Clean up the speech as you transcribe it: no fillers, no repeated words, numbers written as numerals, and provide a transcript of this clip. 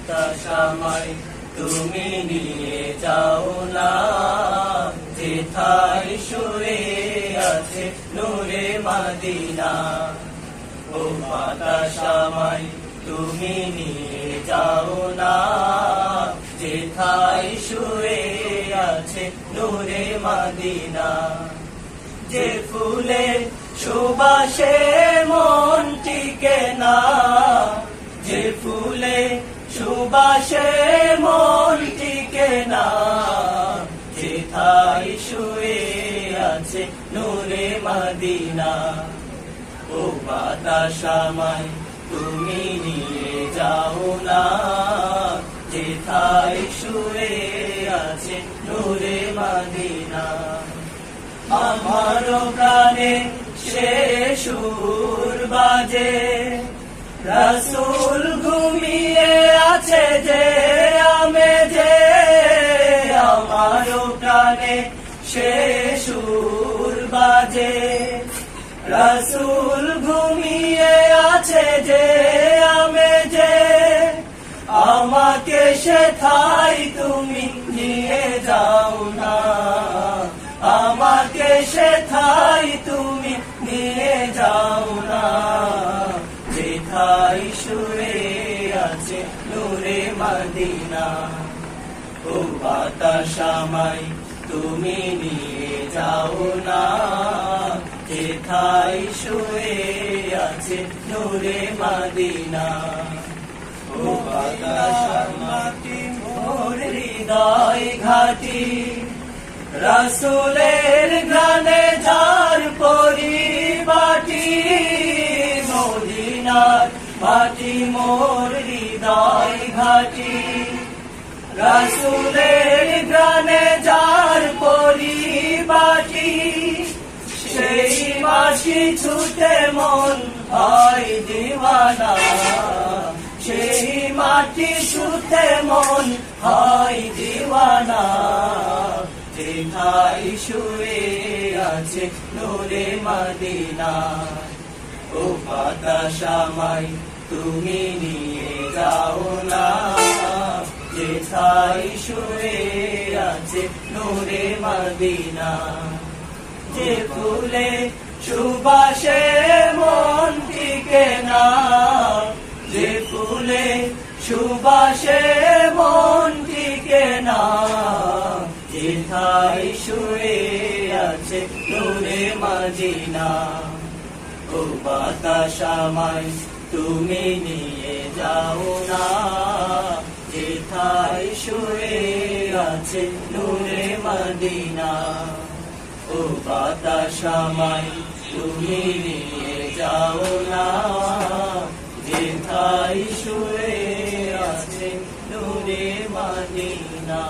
বাতাস আমায় তুমি নিয়ে যাও না, যেথায় শুয়ে আছে নূরে মদিনা। ও বাতাস আমায় তুমি নিয়ে যাও না, যেথায় শুয়ে আছে নূরে মদিনা। যে ফুলের সুবাসে মন টিকে না, যে ফুলের সুবাসে মন টিকে না, যেথায় শুয়ে আছে নূরে মদিনা। ও বাতাস আমায় তুমি নিয়ে যাও না, যেথায় শুয়ে আছে নূরে মদিনা। আমার প্রাণে সে সুর বাজে, রাসূল ঘুমিয়ে আছে যে আমেজে। আমার প্রাণে সে সুর বাজে, রাসূল ঘুমিয়ে আছে যে আমেজে। আমাকে সেথায় তুমি নিয়ে যাও না, আমাকে সেথায় তুমি নিয়ে যাও না, যেথায় শুয়ে আছে নূরে মদিনা। ও বাতাস আমায় তুমি নিয়ে যাও না, যেথায় শুয়ে আছে নূরে মদিনা। ও বাতাস মাটি মোর হৃদয় ঘাটি, রাসূলের গানে যার পরিপাটি। মদিনার মাটি মোর হৃদয় ঘাটি, রাসূলের গানে যার পরিপাটি। সেই মাটি ছুটে মন হয় দিওয়ানা, সেই মাটি ছুটে মন হয় দিওয়ানা। যেথায় শুয়ে আছে নূরে মদিনা। ও বাতাস আমায় তুমি নিয়ে যাও না, যেথায় শুয়ে আছে নূরে মদিনা। যে ফুলে সুবাসে মন টিকে না, যে ফুলে সুবাসে মন টিকে না, যেথায় শুয়ে আছে নূরে মদিনা। ও বাতাস আমায় তুমি নিয়ে যাও না, যেথায় শুয়ে আছে নূরে মদিনা। ও বাতাস আমায় তুমি নিয়ে যাও না, যেথায় শুয়ে আছে নূরে মদিনা।